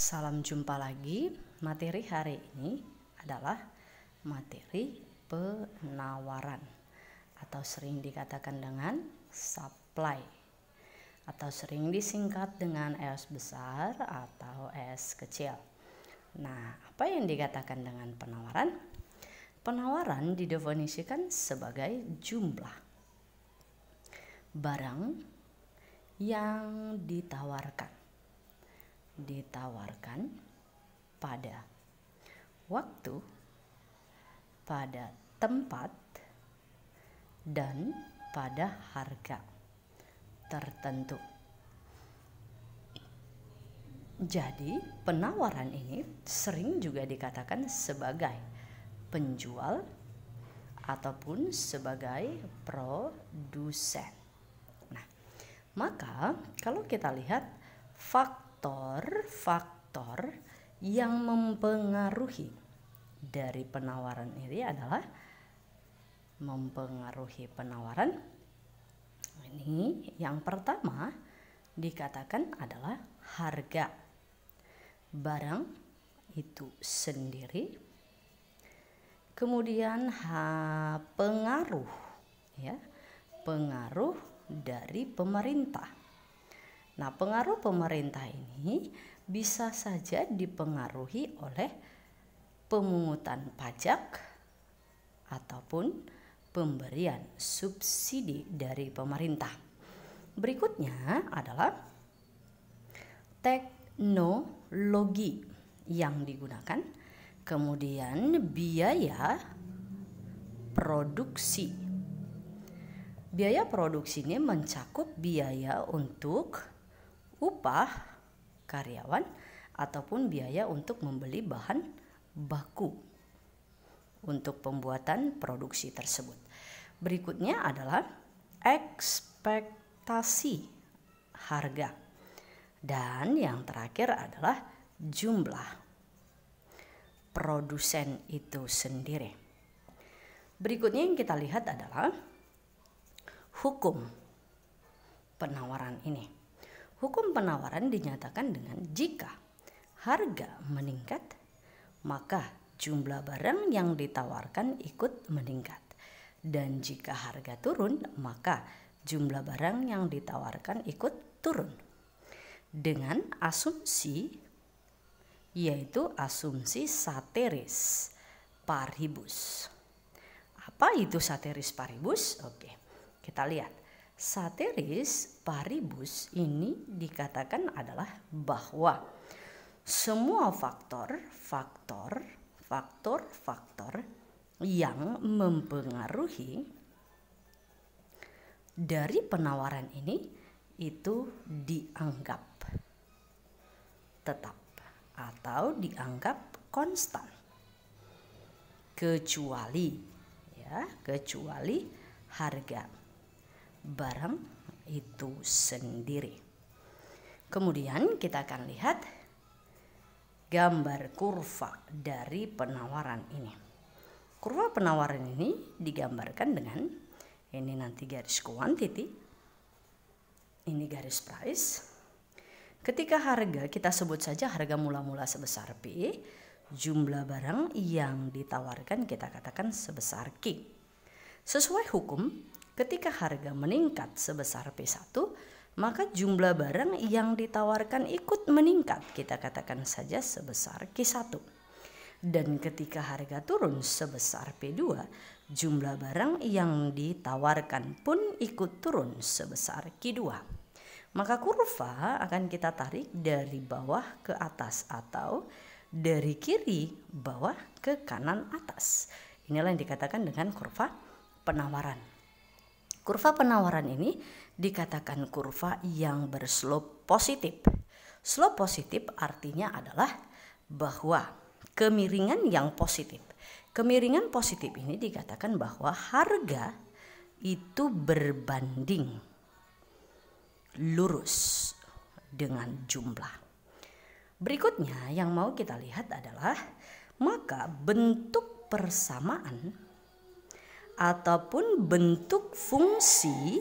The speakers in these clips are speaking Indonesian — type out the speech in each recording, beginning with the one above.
Salam jumpa lagi. Materi hari ini adalah materi penawaran atau sering dikatakan dengan supply atau sering disingkat dengan S besar atau S kecil. Nah, apa yang dikatakan dengan penawaran? Penawaran didefinisikan sebagai jumlah barang yang ditawarkan pada waktu, pada tempat, dan pada harga tertentu. Jadi, penawaran ini sering juga dikatakan sebagai penjual ataupun sebagai produsen. Nah, maka kalau kita lihat faktor-faktor yang mempengaruhi dari penawaran ini adalah mempengaruhi penawaran. Ini yang pertama dikatakan adalah harga barang itu sendiri. Kemudian pengaruh dari pemerintah. Nah, pengaruh pemerintah ini bisa saja dipengaruhi oleh pemungutan pajak ataupun pemberian subsidi dari pemerintah. Berikutnya adalah teknologi yang digunakan, kemudian biaya produksi. Biaya produksi ini mencakup biaya untuk upah karyawan ataupun biaya untuk membeli bahan baku untuk pembuatan produksi tersebut. Berikutnya adalah ekspektasi harga. Dan yang terakhir adalah jumlah produsen itu sendiri. Berikutnya yang kita lihat adalah hukum penawaran ini. Hukum penawaran dinyatakan dengan jika harga meningkat, maka jumlah barang yang ditawarkan ikut meningkat. Dan jika harga turun, maka jumlah barang yang ditawarkan ikut turun. Dengan asumsi, yaitu asumsi ceteris paribus. Apa itu ceteris paribus? Oke, kita lihat. Ceteris paribus ini dikatakan adalah bahwa semua faktor yang mempengaruhi dari penawaran ini itu dianggap tetap atau dianggap konstan, kecuali harga barang itu sendiri. Kemudian kita akan lihat gambar kurva dari penawaran ini. Kurva penawaran ini digambarkan dengan ini nanti garis quantity, ini garis price. Ketika harga, kita sebut saja harga mula-mula sebesar P, jumlah barang yang ditawarkan kita katakan sebesar Q. Sesuai hukum, ketika harga meningkat sebesar P1, maka jumlah barang yang ditawarkan ikut meningkat, kita katakan saja sebesar Q1. Dan ketika harga turun sebesar P2, jumlah barang yang ditawarkan pun ikut turun sebesar Q2. Maka kurva akan kita tarik dari bawah ke atas atau dari kiri bawah ke kanan atas. Inilah yang dikatakan dengan kurva penawaran. Kurva penawaran ini dikatakan kurva yang berslope positif. Slope positif artinya adalah bahwa kemiringan yang positif. Kemiringan positif ini dikatakan bahwa harga itu berbanding lurus dengan jumlah. Berikutnya yang mau kita lihat adalah maka bentuk persamaan ataupun bentuk fungsi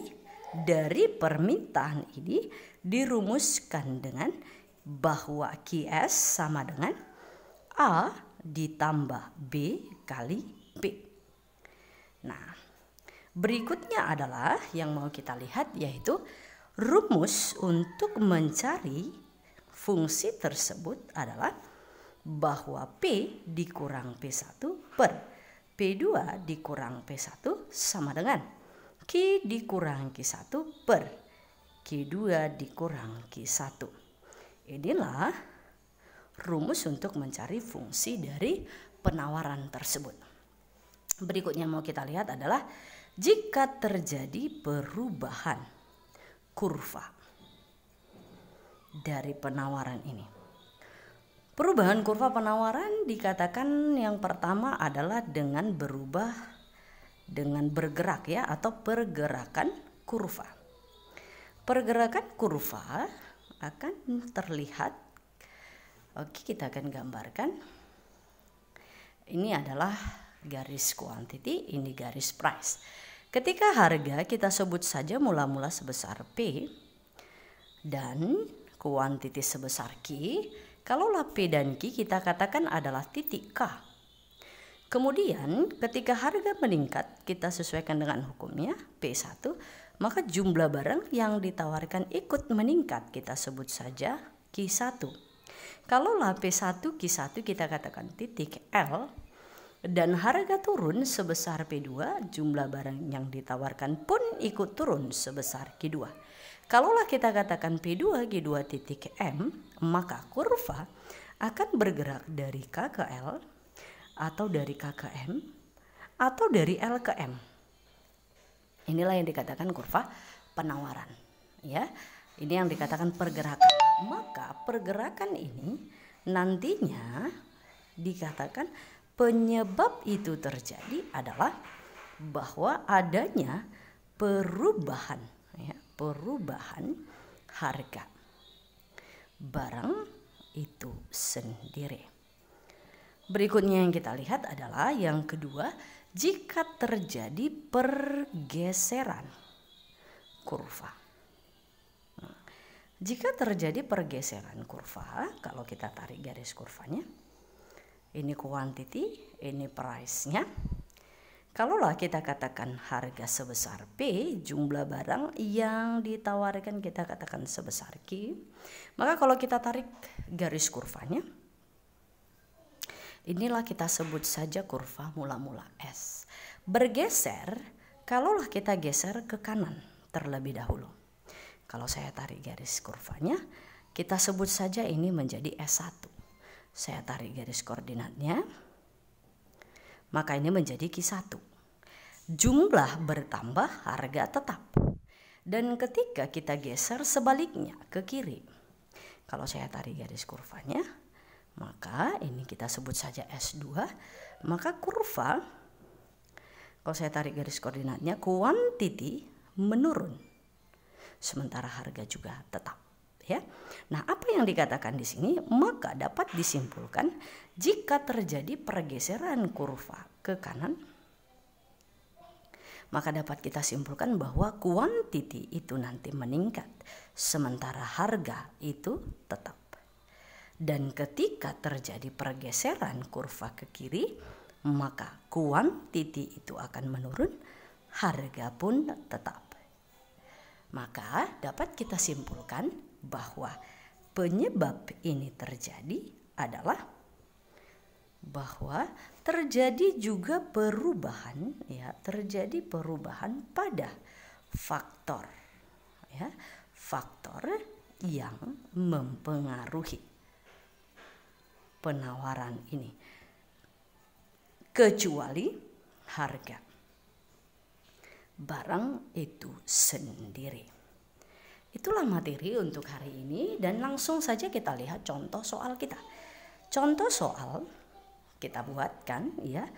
dari permintaan ini dirumuskan dengan bahwa QS sama dengan A ditambah B kali P. Nah, berikutnya adalah yang mau kita lihat yaitu rumus untuk mencari fungsi tersebut adalah bahwa P dikurang P1 per P2 dikurang P1 sama dengan Q dikurang Q1 per Q2 dikurang Q1. Inilah rumus untuk mencari fungsi dari penawaran tersebut. Berikutnya mau kita lihat adalah jika terjadi perubahan kurva dari penawaran ini. Perubahan kurva penawaran dikatakan yang pertama adalah dengan bergerak ya, atau pergerakan kurva. Pergerakan kurva akan terlihat, oke, kita akan gambarkan. Ini adalah garis quantity, ini garis price. Ketika harga kita sebut saja mula-mula sebesar P dan quantity sebesar Q, kalaulah P dan Q kita katakan adalah titik K. Kemudian ketika harga meningkat, kita sesuaikan dengan hukumnya P1, maka jumlah barang yang ditawarkan ikut meningkat, kita sebut saja Q1. Kalaulah P1 Q1 kita katakan titik L, dan harga turun sebesar P2, jumlah barang yang ditawarkan pun ikut turun sebesar Q2. Kalaulah kita katakan P2 Q2 titik M, maka kurva akan bergerak dari K ke L, atau dari K ke M, atau dari L ke M. Inilah yang dikatakan kurva penawaran, ya. Ini yang dikatakan pergerakan. Maka pergerakan ini nantinya dikatakan penyebab itu terjadi adalah bahwa adanya perubahan, ya, perubahan harga barang itu sendiri. Berikutnya yang kita lihat adalah yang kedua, jika terjadi pergeseran kurva. Jika terjadi pergeseran kurva, kalau kita tarik garis kurvanya, ini quantity, ini price-nya. Kalaulah kita katakan harga sebesar P, jumlah barang yang ditawarkan kita katakan sebesar Q, maka kalau kita tarik garis kurvanya, inilah kita sebut saja kurva mula-mula S. Bergeser, kalaulah kita geser ke kanan terlebih dahulu. Kalau saya tarik garis kurvanya, kita sebut saja ini menjadi S1. Saya tarik garis koordinatnya, maka ini menjadi Q1. Jumlah bertambah, harga tetap. Dan ketika kita geser sebaliknya ke kiri, kalau saya tarik garis kurvanya, maka ini kita sebut saja S2, maka kurva, kalau saya tarik garis koordinatnya, quantity menurun, sementara harga juga tetap. Ya. Nah, apa yang dikatakan di sini? Maka dapat disimpulkan jika terjadi pergeseran kurva ke kanan, maka dapat kita simpulkan bahwa quantity itu nanti meningkat, sementara harga itu tetap. Dan ketika terjadi pergeseran kurva ke kiri, maka quantity itu akan menurun, harga pun tetap. Maka dapat kita simpulkan bahwa penyebab ini terjadi adalah bahwa terjadi juga perubahan, ya, terjadi perubahan pada faktor, ya, faktor yang mempengaruhi penawaran ini, kecuali harga barang itu sendiri. Itulah materi untuk hari ini, dan langsung saja kita lihat contoh soal kita. Contoh soal kita buatkan, ya.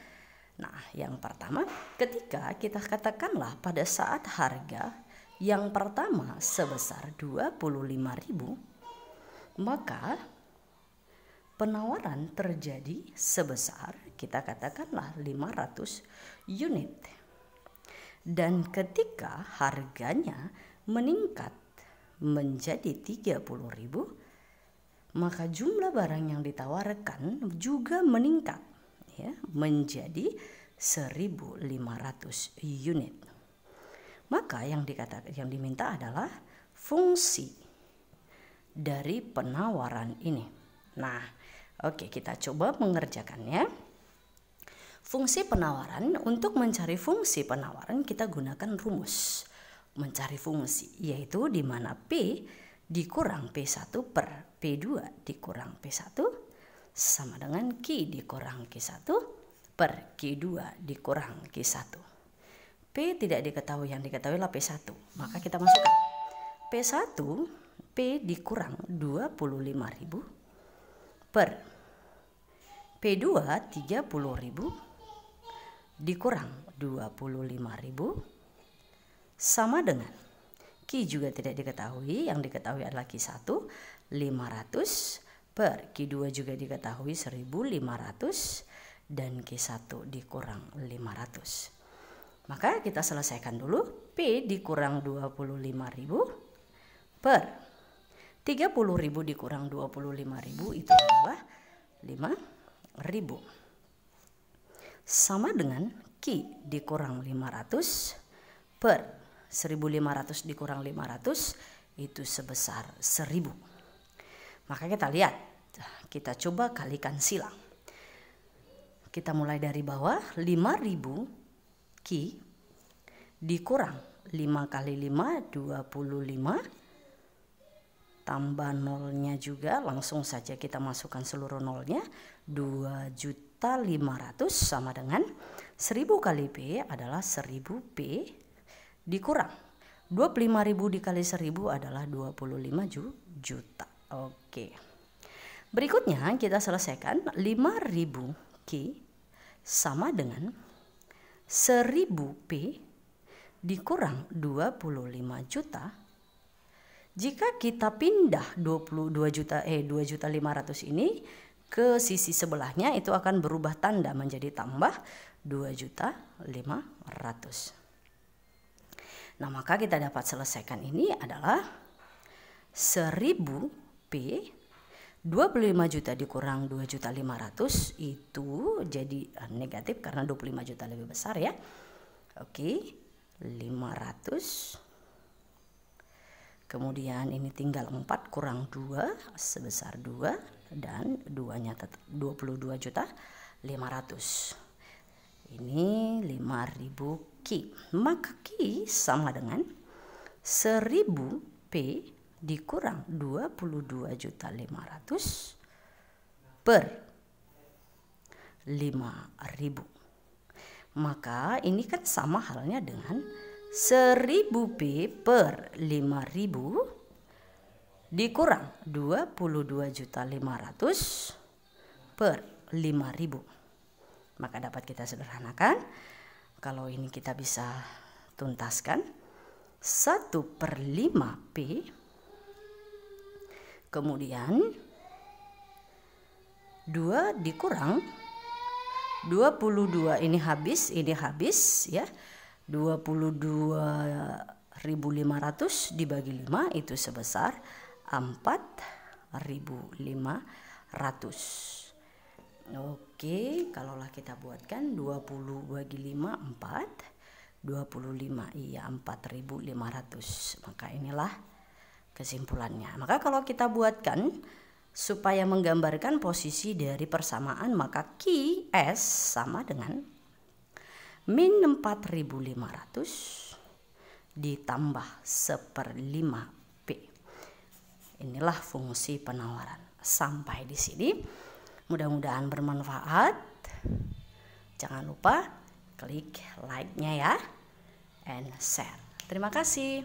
Nah, yang pertama, ketika kita katakanlah pada saat harga yang pertama sebesar 25.000, maka penawaran terjadi sebesar, kita katakanlah 500 unit. Dan ketika harganya meningkat menjadi 30.000, maka jumlah barang yang ditawarkan juga meningkat ya, menjadi 1.500 unit. Maka yang diminta adalah fungsi dari penawaran ini. Nah, oke, kita coba mengerjakannya. Fungsi penawaran, untuk mencari fungsi penawaran kita gunakan rumus mencari fungsi, yaitu di mana P dikurang P1 per P2 dikurang P1 sama dengan Q dikurang Q1 per Q2 dikurang Q1. P tidak diketahui, yang diketahui adalah P1. Maka kita masukkan P1, P dikurang 25.000 per P2 30.000 dikurang 25.000 sama dengan Q juga tidak diketahui, yang diketahui adalah Q1 500 per Q2 juga diketahui 1.500 dan Q1 dikurang 500. Maka kita selesaikan dulu. P dikurang 25.000 per 30.000 dikurang 25.000 itu adalah 5.000 sama dengan Q dikurang 500 per 1.500 dikurang 500 itu sebesar 1.000. Maka kita lihat, kita coba kalikan silang. Kita mulai dari bawah. 5.000 Q dikurang 5 kali 5 25 tambah nolnya juga, langsung saja kita masukkan seluruh nolnya. 2.500.000 sama dengan 1.000 kali P adalah 1.000 P dikurang 25.000 dikali 1.000 adalah 25 juta. Oke. Berikutnya kita selesaikan. 5.000 Q sama dengan 1.000 P dikurang 25 juta. Jika kita pindah 2.500.000 ini ke sisi sebelahnya, itu akan berubah tanda menjadi tambah 2.500.000. Nah, maka kita dapat selesaikan ini adalah 1.000 P 25 juta dikurang 2.500.000 itu jadi negatif karena 25 juta lebih besar ya. Oke, 500. Kemudian ini tinggal 4 kurang 2 sebesar 2 dan 2-nya tetap 22.500.000. Ini 5.000 Q. Maka Q sama dengan 1.000 P dikurang 22.500.000 per 5.000. Maka ini kan sama halnya dengan 1.000 P per 5.000 dikurang 22.500.000 per 5.000. Maka dapat kita sederhanakan. Kalau ini kita bisa tuntaskan 1/5 P, kemudian 2 dikurang 22 ini habis ya, 22.500 dibagi 5 itu sebesar 4.500. Oke, kalaulah kita buatkan 20 bagi 5 4, 25 iya 4.500. Maka inilah kesimpulannya. Maka kalau kita buatkan supaya menggambarkan posisi dari persamaan, maka QS sama dengan min 4.500 ditambah 1/5 P. Inilah fungsi penawaran. Sampai di sini. Mudah-mudahan bermanfaat. Jangan lupa klik like-nya ya, and share. Terima kasih.